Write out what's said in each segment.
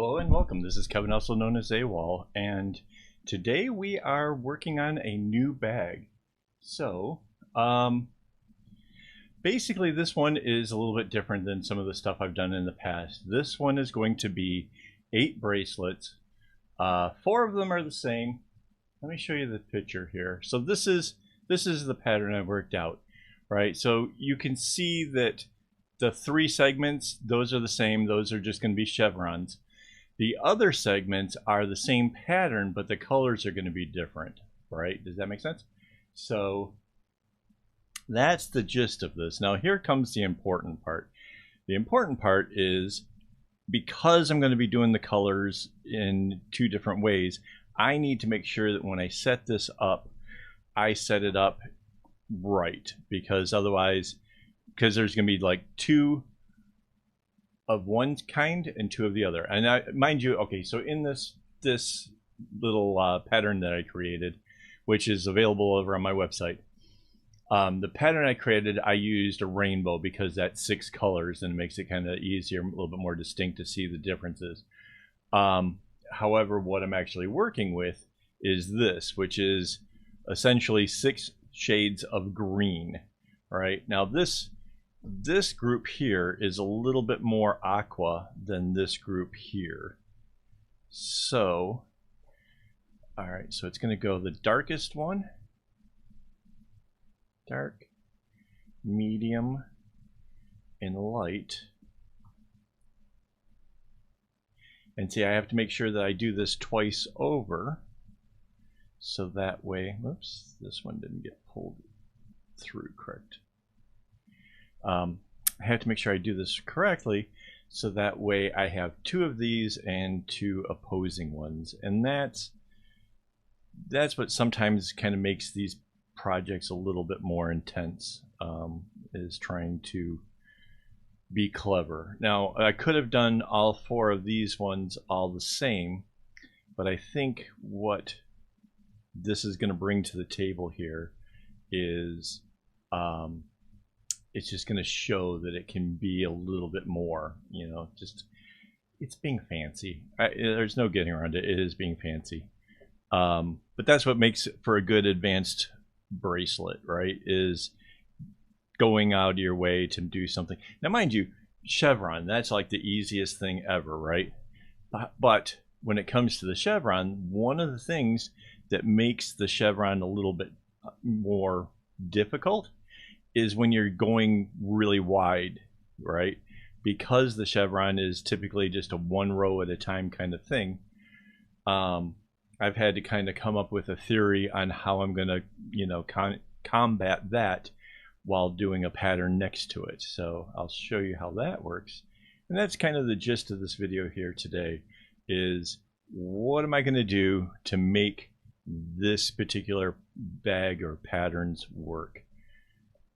Hello and welcome. This is Kevin, also known as AKAAWOL, and today we are working on a new bag. So, basically this one is a little bit different than some of the stuff I've done in the past. This one is going to be 8 bracelets. 4 of them are the same. Let me show you the picture here. So this is the pattern I worked out, right? So you can see that the 3 segments, those are the same. Those are just going to be chevrons. The other segments are the same pattern, but the colors are going to be different, right? Does that make sense? So that's the gist of this. Now here comes the important part. The important part is, because I'm going to be doing the colors in 2 different ways, I need to make sure that when I set this up, I set it up right, because otherwise, because there's going to be like 2 of one kind and 2 of the other. And mind you, okay, so in this little pattern that I created, which is available over on my website, the pattern I created, I used a rainbow because that's 6 colors and it makes it kind of easier, a little bit more distinct to see the differences. However, what I'm actually working with is this, which is essentially 6 shades of green. Right now, this group here is a little bit more aqua than this group here. So, all right, so it's going to go the darkest one, dark, medium, and light. And see, I have to make sure that I do this twice over, so that way, whoops, this one didn't get pulled through correct. I have to make sure I do this correctly, so that way I have 2 of these and 2 opposing ones. And that's what sometimes kind of makes these projects a little bit more intense, is trying to be clever. Now, I could have done all 4 of these ones all the same, but I think what this is going to bring to the table here is it's just going to show that it can be a little bit more, you know, just, it's being fancy. There's no getting around it. It is being fancy. But that's what makes it for a good advanced bracelet, right? Is going out of your way to do something. Now, mind you, chevron, that's like the easiest thing ever, right? But when it comes to the chevron, one of the things that makes the chevron a little bit more difficult is when you're going really wide, right? Because the chevron is typically just a 1 row at a time kind of thing. I've had to kind of come up with a theory on how I'm going to, you know, combat that while doing a pattern next to it. So I'll show you how that works. And that's kind of the gist of this video here today, is what am I going to do to make this particular bag or patterns work.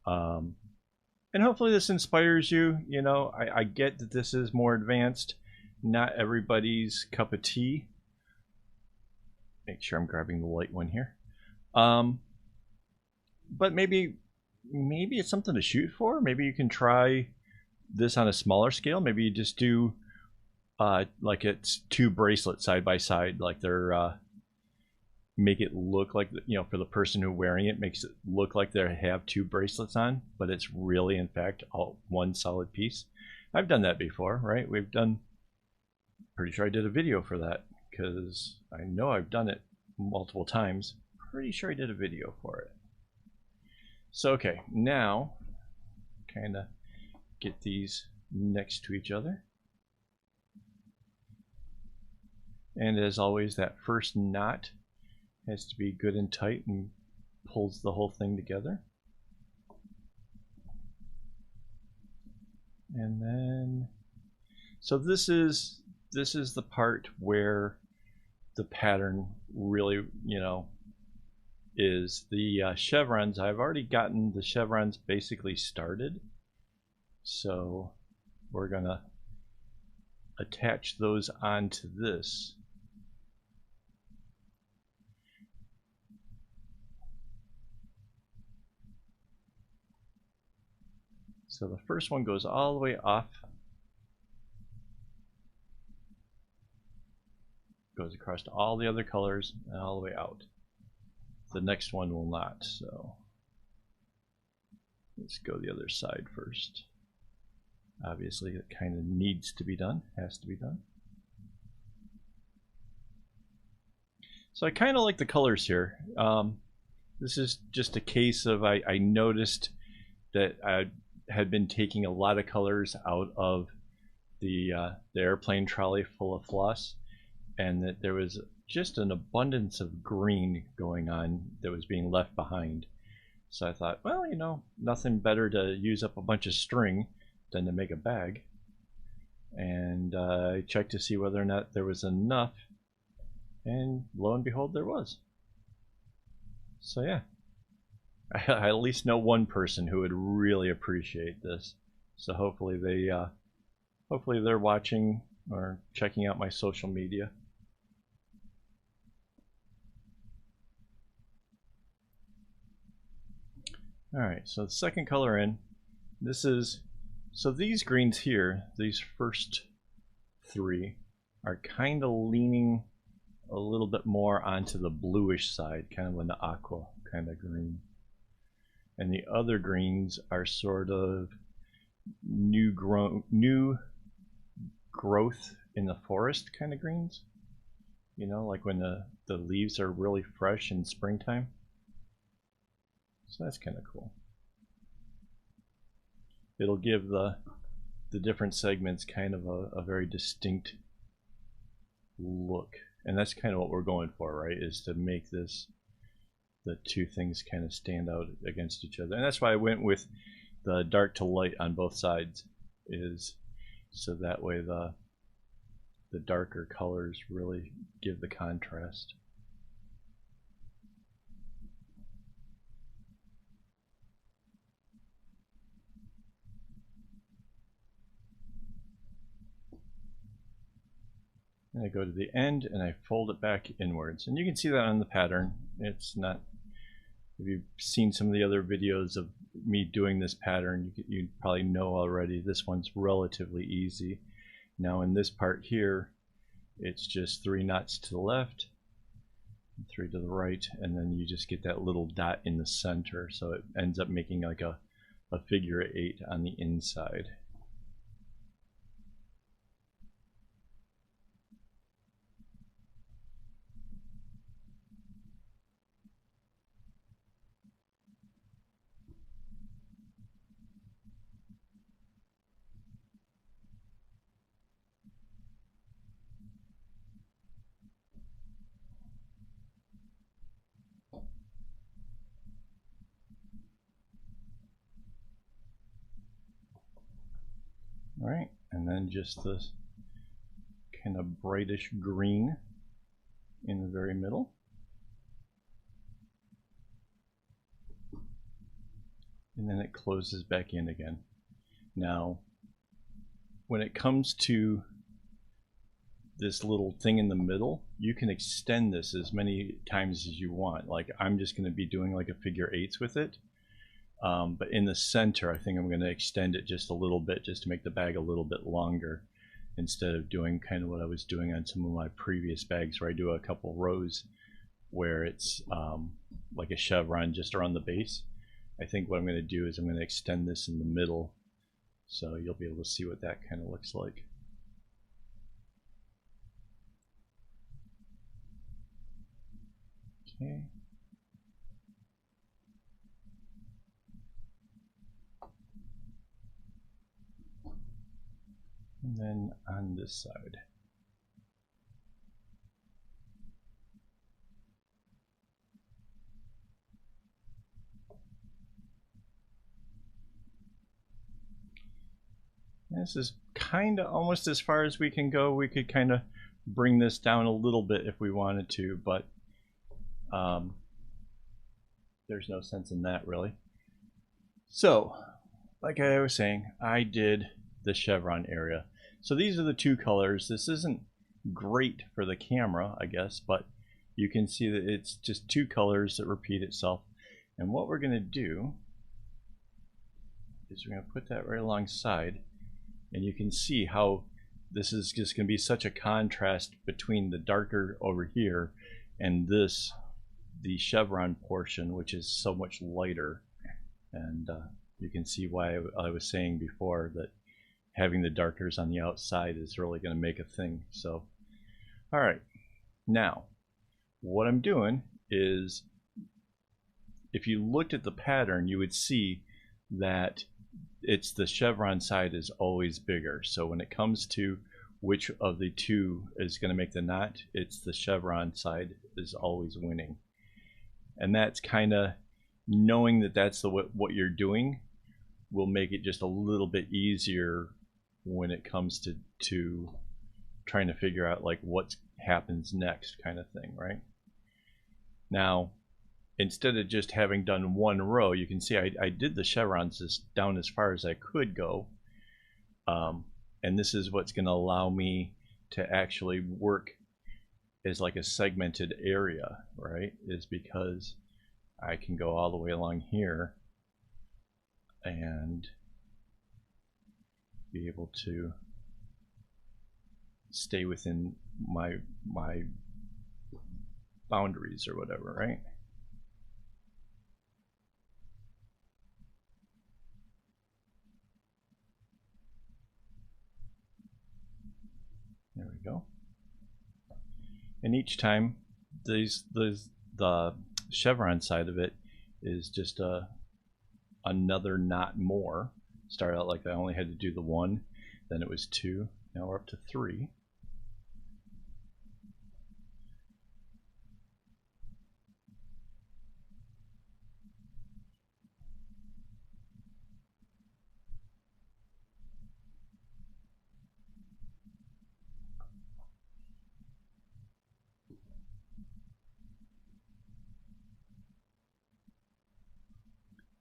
And hopefully this inspires you. You know, I get that this is more advanced, not everybody's cup of tea. Make sure I'm grabbing the light one here. But maybe it's something to shoot for. Maybe you can try this on a smaller scale. Maybe you just do like it's 2 bracelets side by side, like they're make it look like, you know, for the person who wearing it, makes it look like they have 2 bracelets on, but it's really in fact all one solid piece. I've done that before, right? We've done, pretty sure I did a video for that, because I know I've done it multiple times. Pretty sure I did a video for it. So okay, now kind of get these next to each other, and as always, that first knot has to be good and tight and pulls the whole thing together. And then, so this is the part where the pattern really, you know, is the chevrons. I've already gotten the chevrons basically started, so we're gonna attach those onto this. So the first one goes all the way off goes across to all the other colors and all the way out. The next one will not, so let's go the other side first. Obviously it kind of needs to be done, has to be done. So I kind of like the colors here. This is just a case of I noticed that I had been taking a lot of colors out of the airplane trolley full of floss, and that there was just an abundance of green going on that was being left behind. So I thought, well, you know, nothing better to use up a bunch of string than to make a bag. And I checked to see whether or not there was enough, and lo and behold, there was. So yeah, I at least know one person who would really appreciate this. So hopefully they're watching or checking out my social media. Alright, so the second color in, this is, so these greens here, these first three, are kind of leaning a little bit more onto the bluish side, kind of an aqua kind of green. And the other greens are sort of new growth in the forest kind of greens. You know, like when the leaves are really fresh in springtime. So that's kind of cool. It'll give the different segments kind of a very distinct look. And that's kind of what we're going for, right? Is to make this, the two things kind of stand out against each other. And that's why I went with the dark to light on both sides, is so that way the darker colors really give the contrast. And I go to the end and I fold it back inwards. And you can see that on the pattern. It's not, if you've seen some of the other videos of me doing this pattern, you probably know already this one's relatively easy. Now in this part here, it's just 3 knots to the left, 3 to the right, and then you just get that little dot in the center. So it ends up making like a figure 8 on the inside. Alright, and then just this kind of brightish green in the very middle. And then it closes back in again. Now, when it comes to this little thing in the middle, you can extend this as many times as you want. Like I'm just going to be doing like a figure 8s with it. But in the center, I think I'm going to extend it just a little bit, just to make the bag a little bit longer, instead of doing kind of what I was doing on some of my previous bags, where I do a couple rows where it's like a chevron just around the base. I think what I'm going to do is I'm going to extend this in the middle, so you'll be able to see what that kind of looks like. Okay. And then on this side. This is kind of almost as far as we can go. We could kind of bring this down a little bit if we wanted to, but there's no sense in that really. So, like I was saying, I did the chevron area. So these are the two colors. This isn't great for the camera, I guess, but you can see that it's just two colors that repeat itself. And what we're going to do is we're going to put that right alongside, and you can see how this is just going to be such a contrast between the darker over here and this, the chevron portion, which is so much lighter. And you can see why I was saying before that having the darkers on the outside is really going to make a thing. So, all right, now what I'm doing is, if you looked at the pattern, you would see that it's the chevron side is always bigger. So when it comes to which of the two is going to make the knot, it's the chevron side is always winning. And that's kind of, knowing that that's what you're doing will make it just a little bit easier when it comes to trying to figure out like what happens next, kind of thing, right? Now, instead of just having done one row, you can see I did the chevrons down as far as I could go, and this is what's going to allow me to actually work as like a segmented area, right? Is because I can go all the way along here and be able to stay within my boundaries or whatever, right? There we go. And each time the chevron side of it is just another knot more. Start out like I only had to do the one, then it was two, now we're up to three.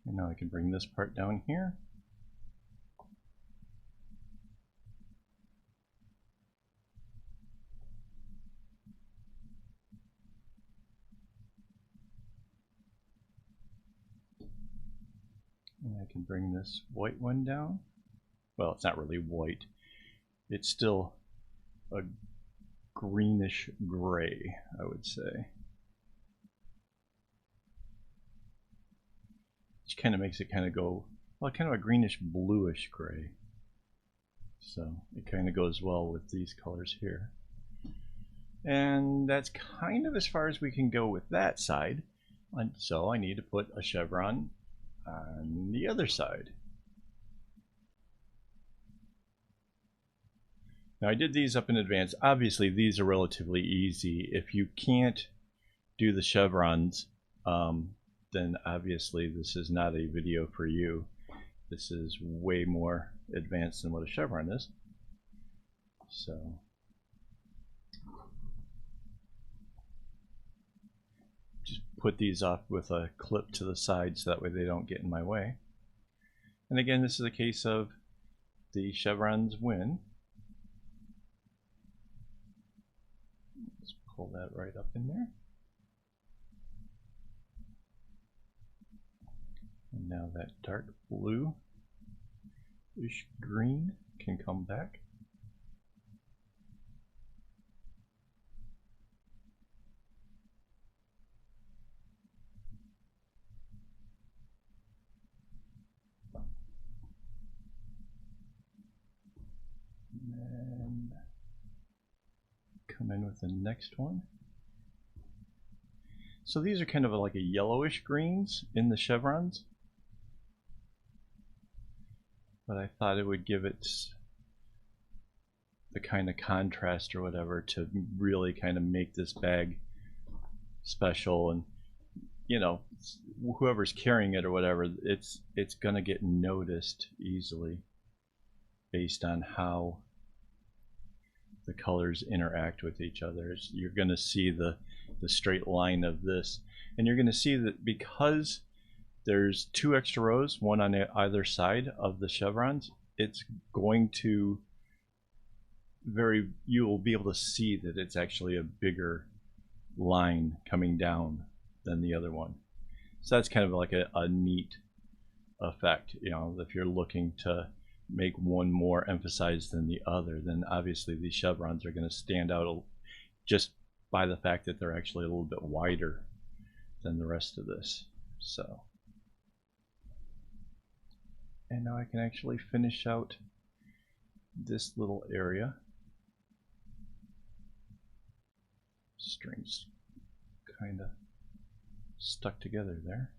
And now I can bring this part down here. And I can bring this white one down. Well, it's not really white. It's still a greenish gray, I would say. Which kind of makes it kind of go, well, kind of a greenish bluish gray. So it kind of goes well with these colors here. And that's kind of as far as we can go with that side. And so I need to put a chevron on the other side. Now I did these up in advance. Obviously these are relatively easy. If you can't do the chevrons, then obviously this is not a video for you. This is way more advanced than what a chevron is. So just put these off with a clip to the side so that way they don't get in my way. And again, this is a case of the chevrons win. Let's pull that right up in there. And now that dark blue-ish green can come back. And come in with the next one. So these are kind of like a yellowish greens in the chevrons. But I thought it would give it the kind of contrast or whatever to really kind of make this bag special. And you know, whoever's carrying it or whatever, it's gonna get noticed easily based on how the colors interact with each other. You're gonna see the straight line of this, and you're gonna see that because there's two extra rows, one on either side of the chevrons, it's going to you will be able to see that it's actually a bigger line coming down than the other one. So that's kind of like a neat effect, you know, if you're looking to make one more emphasized than the other, then obviously these chevrons are going to stand out just by the fact that they're actually a little bit wider than the rest of this. So, and now I can actually finish out this little area. Strings kind of stuck together there.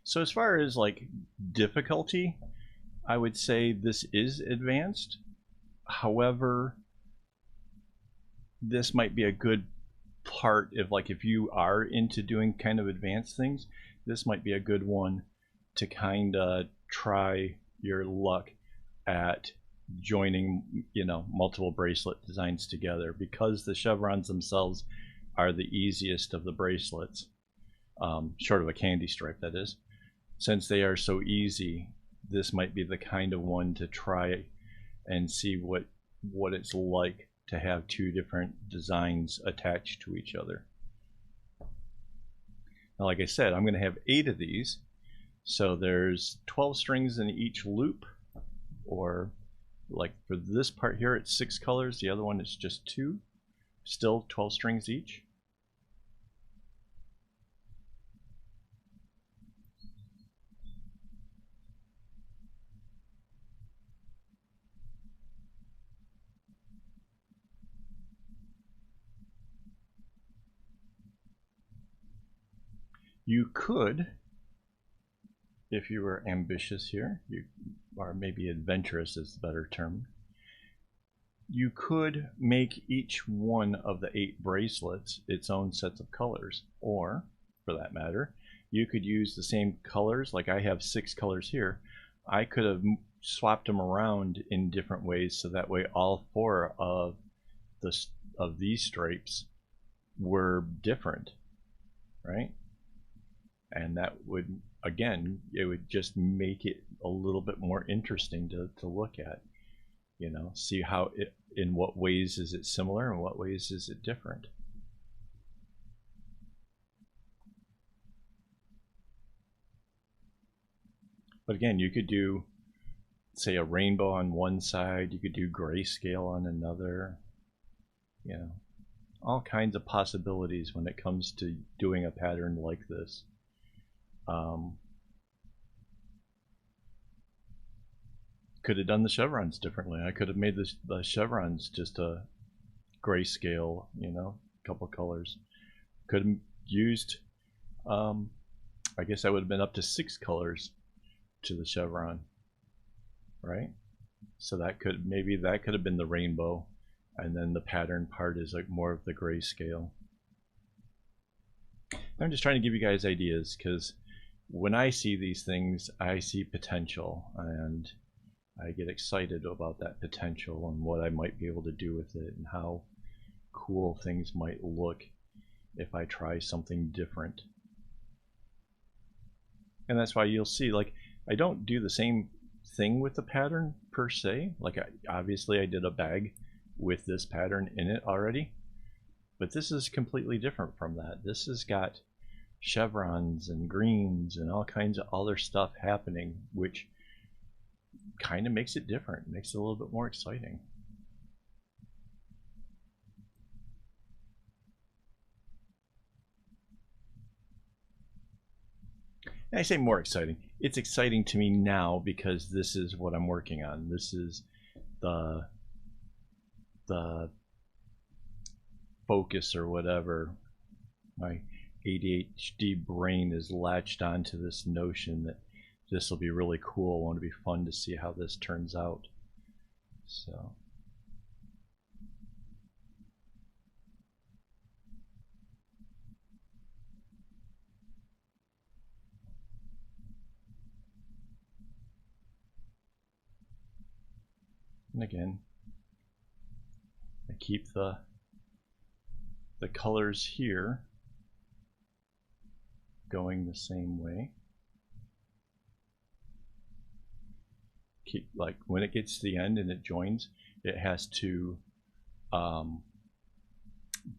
So as far as like difficulty, I would say this is advanced. However, this might be a good part if you are into doing kind of advanced things, this might be a good one to kind of try your luck at joining, you know, multiple bracelet designs together, because the chevrons themselves are the easiest of the bracelets, short of a candy stripe, that is. Since they are so easy, this might be the kind of one to try and see what it's like to have two different designs attached to each other. Now, like I said, I'm going to have 8 of these, so there's 12 strings in each loop, or like for this part here it's 6 colors, the other one is just 2, still 12 strings each. You could, if you were ambitious here, or maybe adventurous is the better term, you could make each one of the 8 bracelets its own sets of colors. Or, for that matter, you could use the same colors. Like I have 6 colors here. I could have swapped them around in different ways, so that way all 4 of these stripes were different, right? And that would, again, it would just make it a little bit more interesting to look at, you know, see how it, in what ways is it similar and what ways is it different. But again, you could do, say, a rainbow on one side, you could do grayscale on another, you know, all kinds of possibilities when it comes to doing a pattern like this. Could have done the chevrons differently. I could have made the chevrons just a grayscale, you know, a couple colors. Could have used, I guess that would have been up to 6 colors to the chevron, right? So that could, maybe that could have been the rainbow, and then the pattern part is like more of the grayscale. I'm just trying to give you guys ideas, because when I see these things, I see potential, and I get excited about that potential and what I might be able to do with it, and how cool things might look if I try something different. And that's why you'll see, like, I don't do the same thing with the pattern per se. Like, obviously I did a bag with this pattern in it already, but this is completely different from that. This has got chevrons and greens and all kinds of other stuff happening, which kind of makes it different, makes it a little bit more exciting. And I say more exciting. It's exciting to me now because this is what I'm working on. This is the focus or whatever. My ADHD brain is latched onto this notion that this will be really cool. I want to be fun to see how this turns out. So. And again, I keep the colors here going the same way. keep, like when it gets to the end and it joins, it has to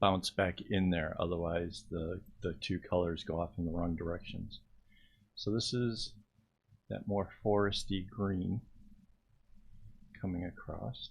bounce back in there, otherwise the two colors go off in the wrong directions. So this is that more foresty green coming across.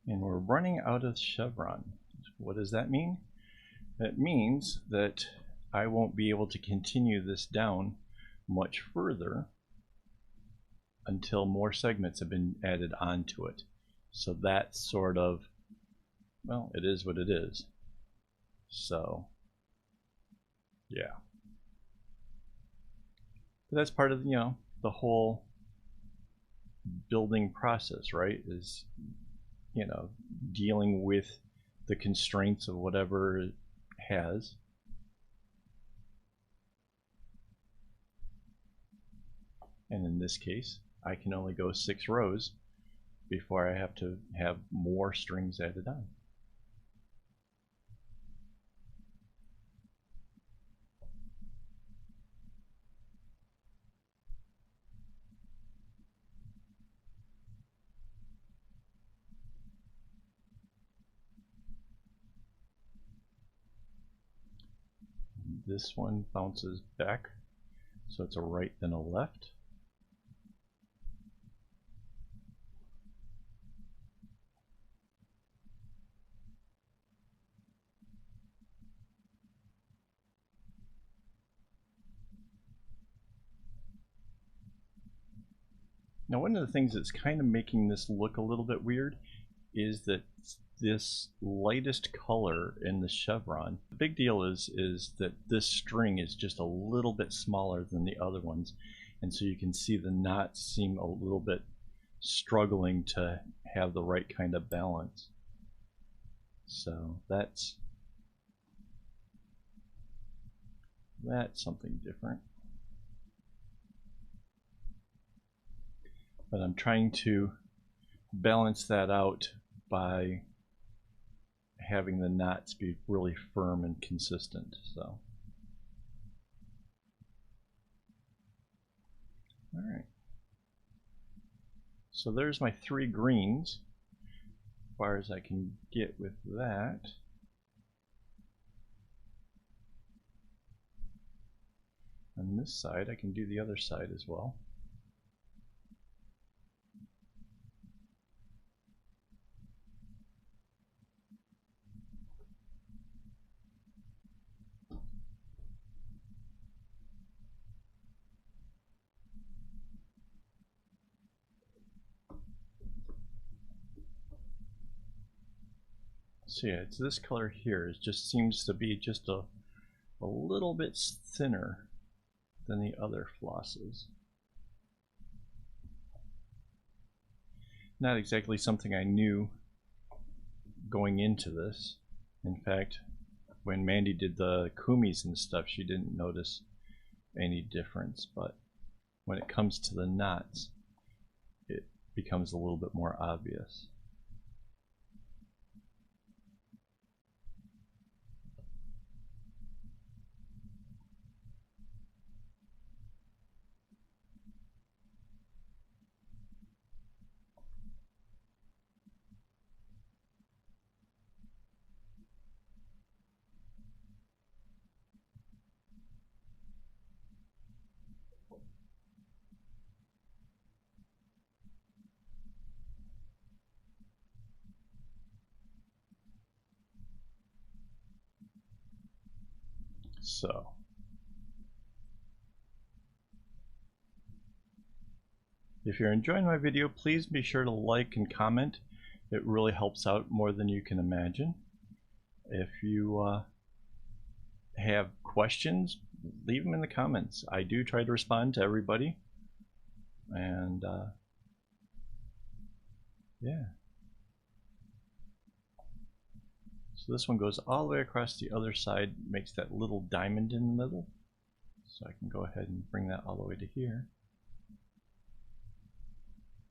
And we're running out of chevron. What does that mean? That means that I won't be able to continue this down much further until more segments have been added onto it. So that's sort of, well, it is what it is. So, yeah. But that's part of, you know, the whole building process, right? Is, you know, dealing with the constraints of whatever it has. And in this case, I can only go 6 rows before I have to have more strings added on. This one bounces back, so it's a right then a left. Now, one of the things that's kind of making this look a little bit weird is that this lightest color in the chevron, the big deal is that this string is just a little bit smaller than the other ones, and so you can see the knots seem a little bit struggling to have the right kind of balance. So that's something different. But I'm trying to balance that out by having the knots be really firm and consistent. So, all right. So there's my 3 greens, as far as I can get with that. On this side, I can do the other side as well. So yeah, it's this color here. It just seems to be just a little bit thinner than the other flosses. Not exactly something I knew going into this. In fact, when Mandy did the kumis and stuff, she didn't notice any difference, but when it comes to the knots, it becomes a little bit more obvious. So, if you're enjoying my video, please be sure to like and comment. It really helps out more than you can imagine. If you have questions, leave them in the comments. I do try to respond to everybody. And yeah. So this one goes all the way across the other side, makes that little diamond in the middle. So I can go ahead and bring that all the way to here.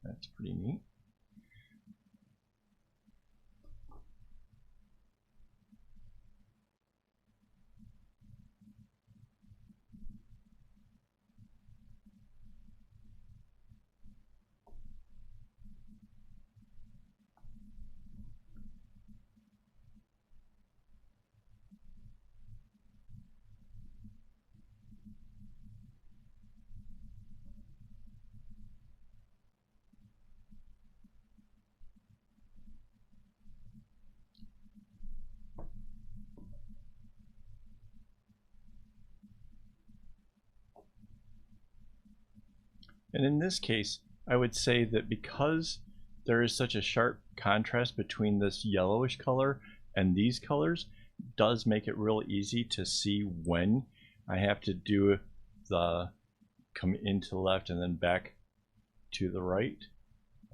That's pretty neat. And in this case, I would say that because there is such a sharp contrast between this yellowish color and these colors, does make it real easy to see when I have to do the come into the left and then back to the right.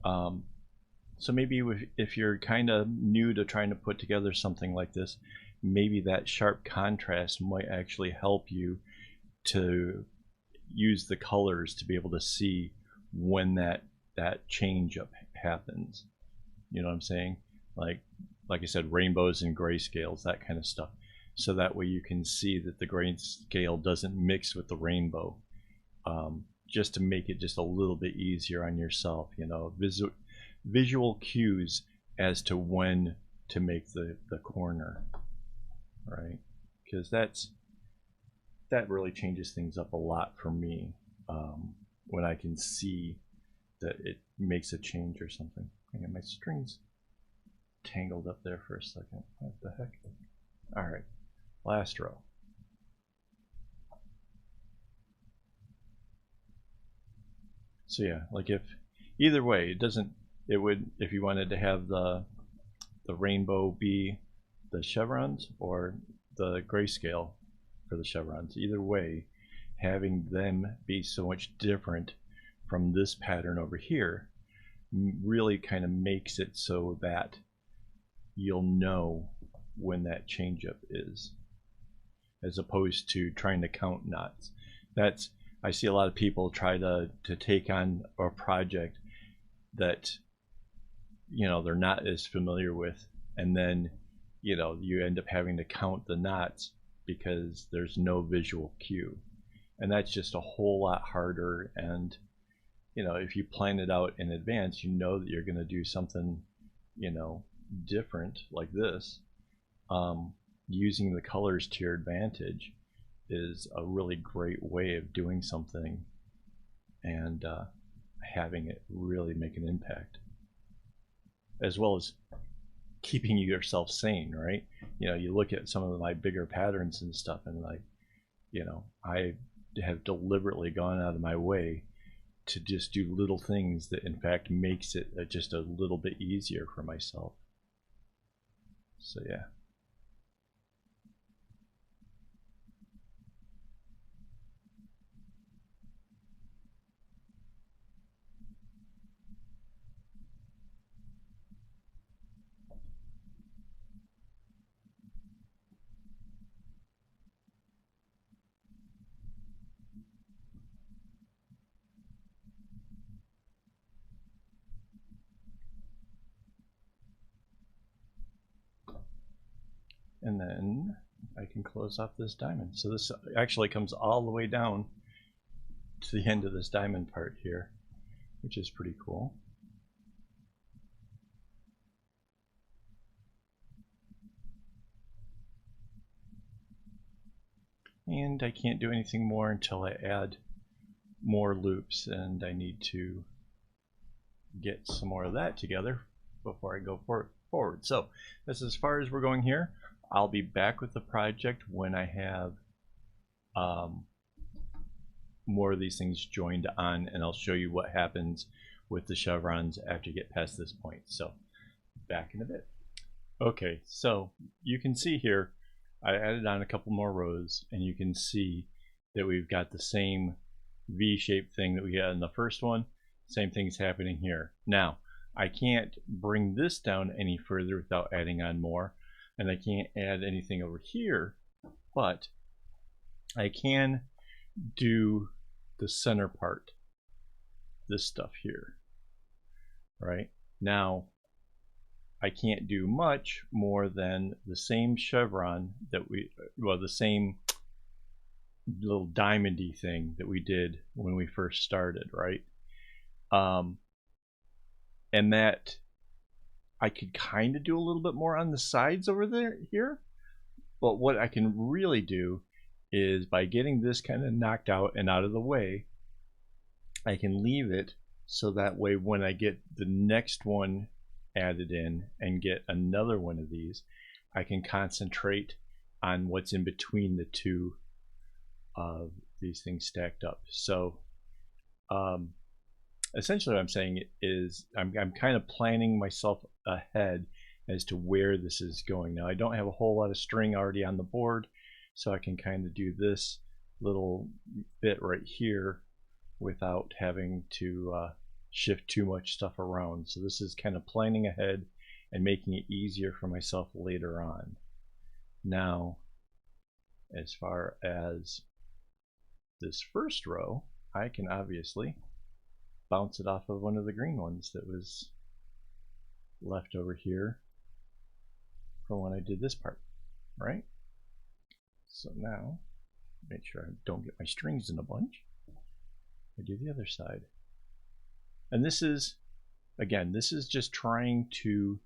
So maybe if you're kind of new to trying to put together something like this, maybe that sharp contrast might actually help you to use the colors to be able to see when that change up happens. You know what I'm saying? Like I said, rainbows and grayscales, that kind of stuff. So that way you can see that the grayscale doesn't mix with the rainbow, just to make it just a little bit easier on yourself. You know, visual cues as to when to make the corner, right? Because that really changes things up a lot for me, when I can see that it makes a change or something. I got my strings tangled up there for a second. What the heck? All right, last row. So yeah, like if either way, it would, if you wanted to have the rainbow be the chevrons or the grayscale for the chevrons, either way, having them be so much different from this pattern over here really kind of makes it so that you'll know when that change up is, as opposed to trying to count knots. I see a lot of people try to take on a project that, you know, they're not as familiar with, and then, you know, you end up having to count the knots because there's no visual cue, and that's just a whole lot harder. And you know, if you plan it out in advance, you know that you're going to do something, you know, different like this. Using the colors to your advantage is a really great way of doing something and having it really make an impact, as well as keeping yourself sane, right? You know, you look at some of my bigger patterns and stuff, and like, you know, I have deliberately gone out of my way to just do little things that in fact makes it just a little bit easier for myself. So yeah. And then I can close off this diamond. So this actually comes all the way down to the end of this diamond part here, which is pretty cool. And I can't do anything more until I add more loops, and I need to get some more of that together before I go forward. So that's as far as we're going here. I'll be back with the project when I have more of these things joined on, and I'll show you what happens with the chevrons after you get past this point. So back in a bit. Okay, so you can see here I added on a couple more rows, and you can see that we've got the same V-shaped thing that we had in the first one. Same thing's happening here. Now I can't bring this down any further without adding on more. and I can't add anything over here, but I can do the center part, this stuff here. Right now I can't do much more than the same chevron that the same little diamondy thing that we did when we first started, right? And that I could kind of do a little bit more on the sides over there here, but what I can really do is by getting this kind of knocked out and out of the way, I can leave it so that way when I get the next one added in and get another one of these, I can concentrate on what's in between the two of these things stacked up. So essentially what I'm saying is I'm kind of planning myself ahead as to where this is going. Now I don't have a whole lot of string already on the board, so I can kind of do this little bit right here without having to shift too much stuff around. So this is kind of planning ahead and making it easier for myself later on. Now, as far as this first row, I can obviously bounce it off of one of the green ones that was left over here from when I did this part, right? So now, make sure I don't get my strings in a bunch. I do the other side. And this is, again, this is just trying to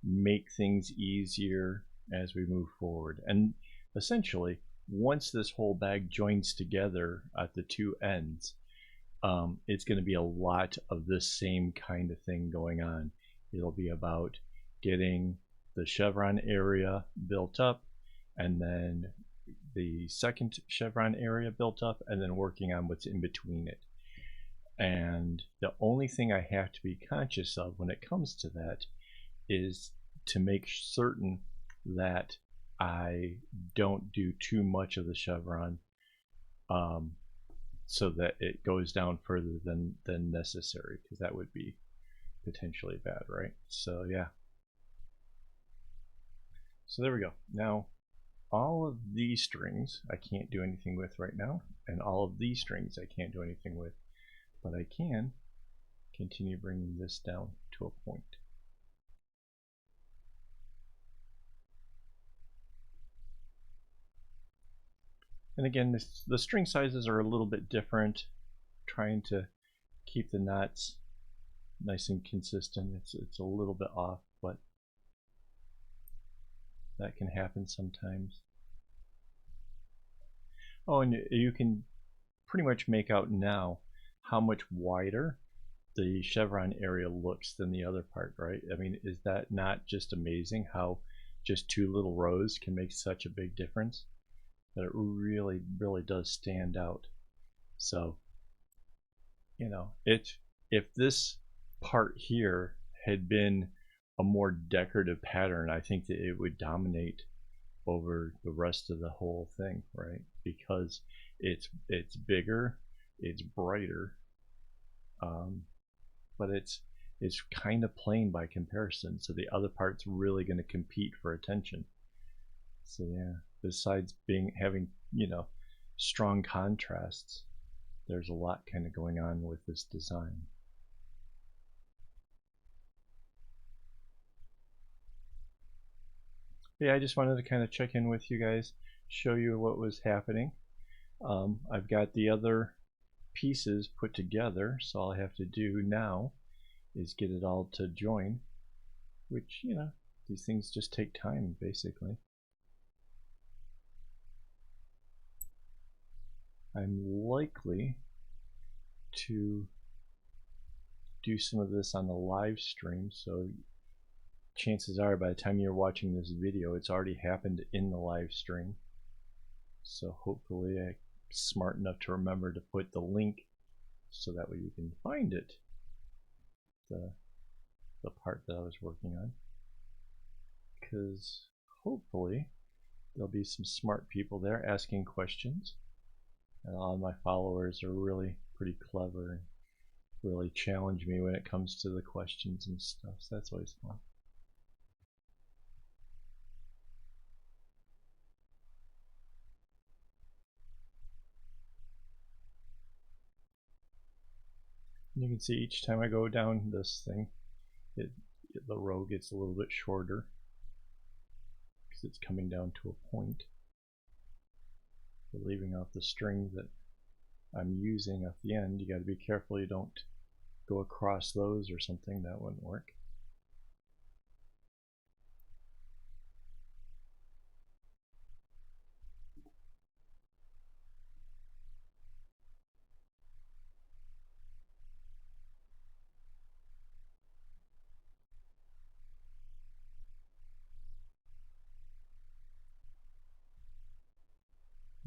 make things easier as we move forward. And essentially, once this whole bag joins together at the two ends, it's going to be a lot of this same kind of thing going on. It'll be about getting the chevron area built up, and then the second chevron area built up, and then working on what's in between it. And the only thing I have to be conscious of when it comes to that is to make certain that I don't do too much of the chevron so that it goes down further than necessary, because that would be potentially bad, right? So yeah. So there we go. Now all of these strings I can't do anything with right now, and all of these strings I can't do anything with, but I can continue bringing this down to a point. And again, the string sizes are a little bit different, trying to keep the knots nice and consistent. It's a little bit off, but that can happen sometimes. Oh, and you can pretty much make out now how much wider the chevron area looks than the other part, right? I mean, is that not just amazing how just two little rows can make such a big difference? That it really, really does stand out. So, you know, if this part here had been a more decorative pattern, I think that it would dominate over the rest of the whole thing, right? Because it's bigger, it's brighter, but it's kind of plain by comparison. So the other part's really going to compete for attention. So yeah, besides having, you know, strong contrasts, there's a lot kind of going on with this design. Yeah, I just wanted to kind of check in with you guys, show you what was happening. I've got the other pieces put together, so all I have to do now is get it all to join, which, you know, these things just take time basically. I'm likely to do some of this on the live stream, so chances are by the time you're watching this video it's already happened in the live stream. So hopefully I'm smart enough to remember to put the link so that way you can find it, the part that I was working on, because hopefully there'll be some smart people there asking questions, and all of my followers are really pretty clever and really challenge me when it comes to the questions and stuff, so that's always fun. You can see each time I go down this thing, the row gets a little bit shorter because it's coming down to a point. You're leaving out the string that I'm using at the end. You got to be careful you don't go across those or something. That wouldn't work.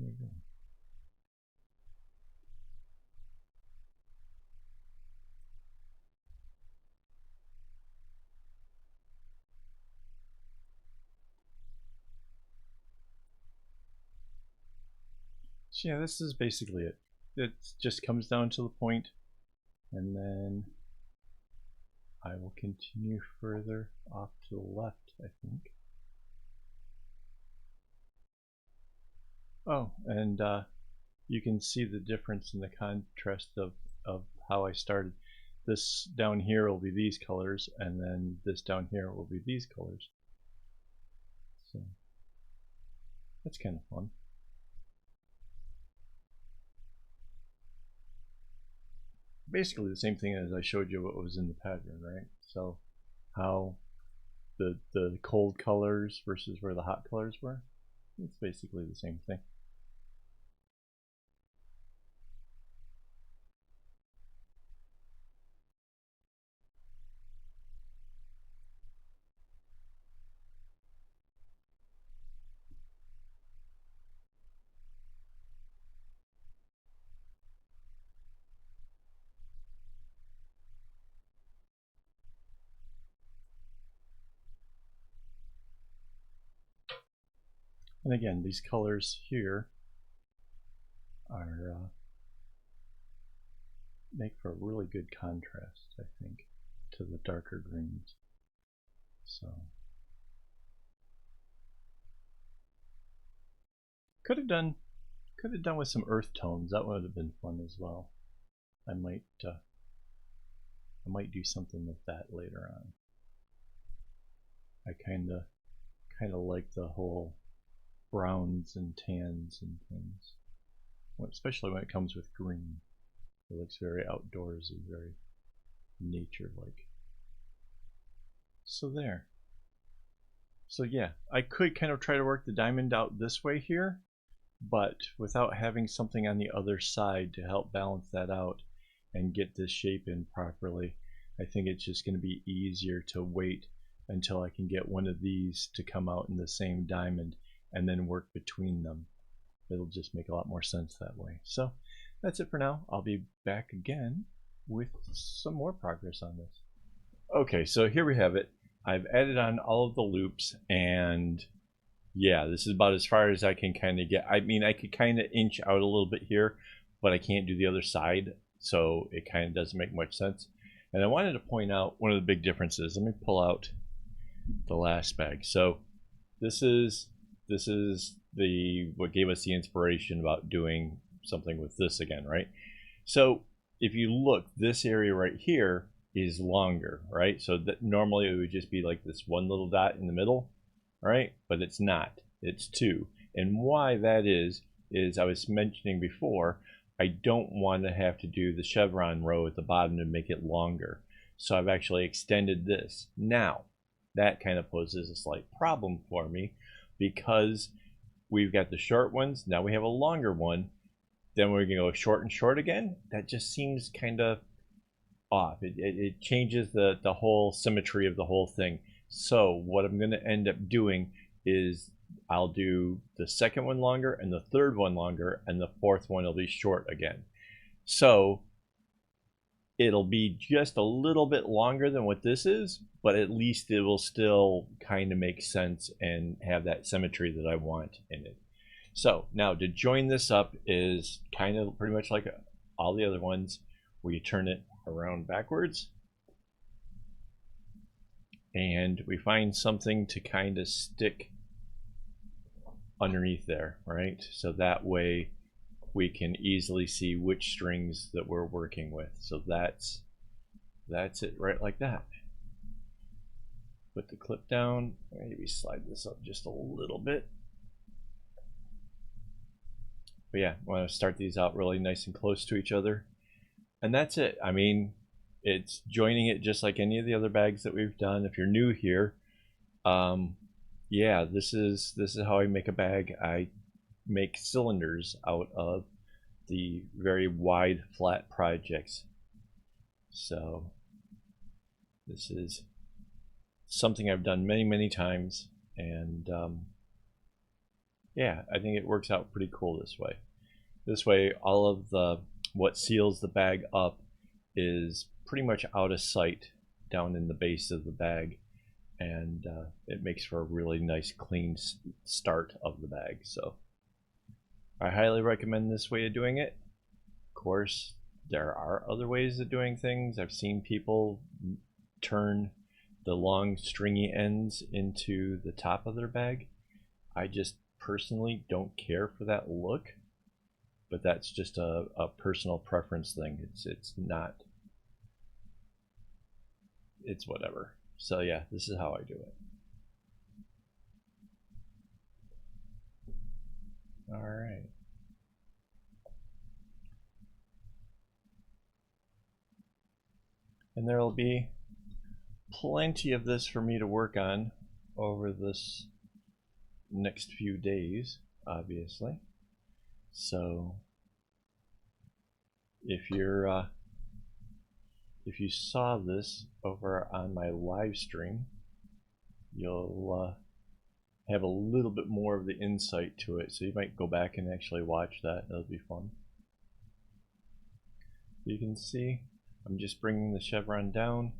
There we go. So yeah, this is basically it. It just comes down to the point, and then I will continue further off to the left, I think. Oh, and you can see the difference in the contrast of how I started. This down here will be these colors, and then this down here will be these colors. So that's kind of fun. Basically the same thing as I showed you what was in the pattern, right? So how the cold colors versus where the hot colors were, it's basically the same thing. And again, these colors here are make for a really good contrast, I think, to the darker greens. So could have done with some earth tones. That would have been fun as well. I might do something with that later on. I kind of like the whole browns and tans and things, especially when it comes with green. It looks very outdoorsy, very nature-like. So there. So yeah, I could kind of try to work the diamond out this way here, but without having something on the other side to help balance that out and get this shape in properly, I think it's just going to be easier to wait until I can get one of these to come out in the same diamond and then work between them. It'll just make a lot more sense that way. So that's it for now. I'll be back again with some more progress on this. Okay, so here we have it. I've added on all of the loops, and yeah, this is about as far as I can kind of get. I mean, I could kind of inch out a little bit here, but I can't do the other side, so it kind of doesn't make much sense. And I wanted to point out one of the big differences. Let me pull out the last bag. So this is what gave us the inspiration about doing something with this again, right? So if you look, this area right here is longer, right? So that normally it would just be like this one little dot in the middle, right? But it's not, it's two. And why that is I was mentioning before, I don't want to have to do the chevron row at the bottom to make it longer. So I've actually extended this. Now, that kind of poses a slight problem for me because we've got the short ones, now we have a longer one, then we're going to go short and short again. That just seems kind of off. It changes the whole symmetry of the whole thing. So what I'm going to end up doing is I'll do the second one longer and the third one longer, and the fourth one will be short again. So it'll be just a little bit longer than what this is, but at least it will still kind of make sense and have that symmetry that I want in it. So now to join this up is kind of pretty much like all the other ones, where you turn it around backwards and we find something to kind of stick underneath there, right? So that way we can easily see which strings that we're working with. So that's it right like that. Put the clip down, maybe slide this up just a little bit. But yeah, I want to start these out really nice and close to each other. And that's it. I mean, it's joining it just like any of the other bags that we've done. If you're new here, yeah, this is how I make a bag. I make cylinders out of the very wide flat projects. So this is something I've done many times, and yeah, I think it works out pretty cool this way. This way, all of the what seals the bag up is pretty much out of sight down in the base of the bag, and it makes for a really nice clean start of the bag. So I highly recommend this way of doing it. Of course, there are other ways of doing things. I've seen people turn the long stringy ends into the top of their bag. I just personally don't care for that look, but that's just a personal preference thing. It's not, it's whatever. So yeah, this is how I do it. All right. And there will be plenty of this for me to work on over this next few days, obviously. So if you're if you saw this over on my live stream, you'll have a little bit more of the insight to it. So you might go back and actually watch that. That'll be fun. You can see I'm just bringing the chevron down.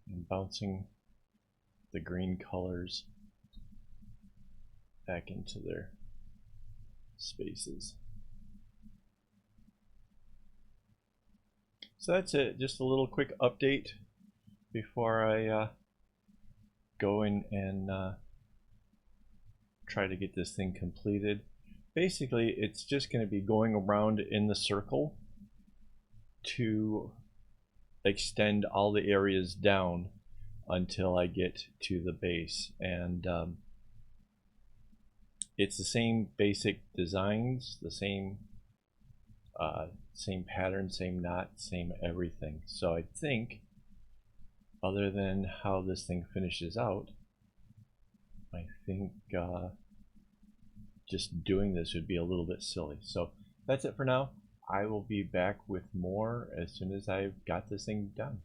And bouncing the green colors back into their spaces. So that's it, just a little quick update before I go in and try to get this thing completed. Basically, it's just going to be going around in the circle to extend all the areas down until I get to the base. And it's the same basic designs, the same same pattern, same knot, same everything. So I think, other than how this thing finishes out, I think just doing this would be a little bit silly. So that's it for now. I will be back with more as soon as I've got this thing done.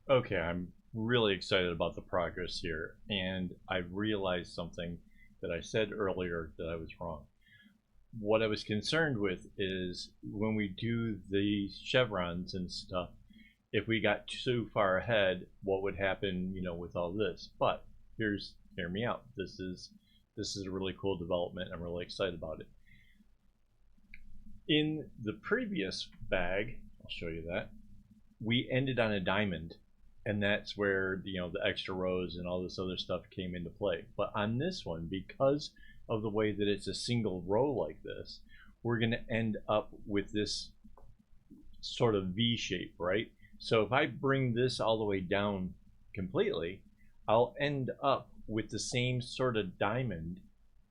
Okay, I'm really excited about the progress here, and I realized something that I said earlier that I was wrong. What I was concerned with is when we do the chevrons and stuff, if we got too far ahead, what would happen, you know, with all this? But hear me out. This is a really cool development. I'm really excited about it. In the previous bag, I'll show you that, we ended on a diamond, and that's where, you know, the extra rows and all this other stuff came into play. But on this one, because of the way that it's a single row like this, we're going to end up with this sort of V shape, right? So if I bring this all the way down completely, I'll end up with the same sort of diamond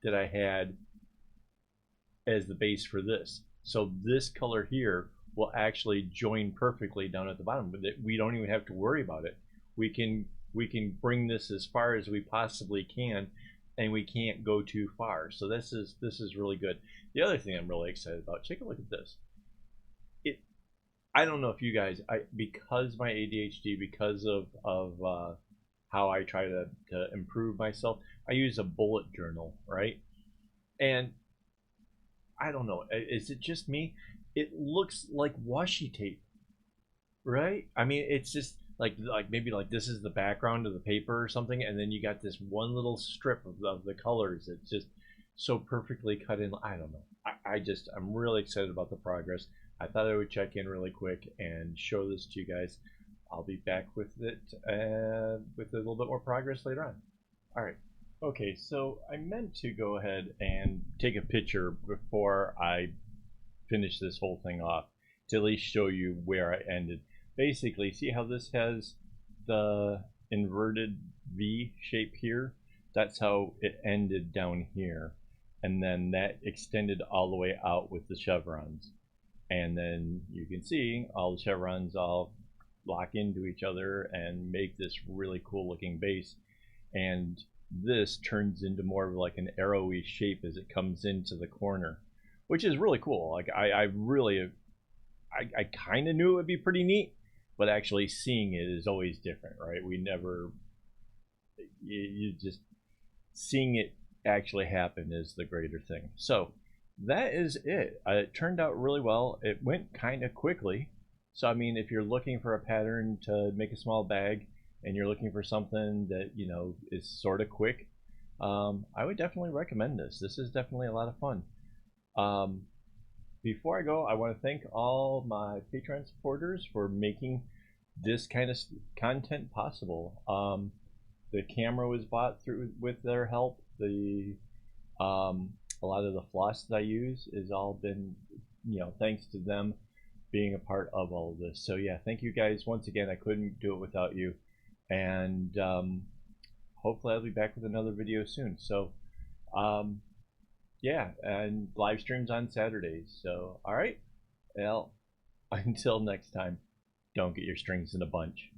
that I had as the base for this. So this color here will actually join perfectly down at the bottom, but we don't even have to worry about it. We can bring this as far as we possibly can, and we can't go too far. So this is really good. The other thing I'm really excited about, take a look at this. I don't know if you guys, because my ADHD, because of how I try to improve myself, I use a bullet journal, right? And I don't know, is it just me? It looks like washi tape, right? I mean, it's just like maybe like this is the background of the paper or something, and then you got this one little strip of the colors. It's just so perfectly cut in. I don't know. I'm really excited about the progress. I thought I would check in really quick and show this to you guys. I'll be back with it with a little bit more progress later on. All right. Okay, so I meant to go ahead and take a picture before I finish this whole thing off to at least show you where I ended. Basically, see how this has the inverted V shape here? That's how it ended down here. And then that extended all the way out with the chevrons. And then you can see all the chevrons all lock into each other and make this really cool looking base. And this turns into more of like an arrowy shape as it comes into the corner, which is really cool. Like I kind of knew it would be pretty neat, but actually seeing it is always different, right? We never, you just seeing it actually happen is the greater thing. So that is it. It turned out really well. It went kind of quickly. So I mean, if you're looking for a pattern to make a small bag and you're looking for something that, you know, is sort of quick, I would definitely recommend this. This is definitely a lot of fun. Before I go, I want to thank all my Patreon supporters for making this kind of content possible. The camera was bought through with their help. A lot of the floss that I use has all been, you know, thanks to them being a part of all of this. So yeah, thank you guys once again. I couldn't do it without you, and hopefully I'll be back with another video soon. So yeah, and live streams on Saturdays. So all right, well, until next time, don't get your strings in a bunch.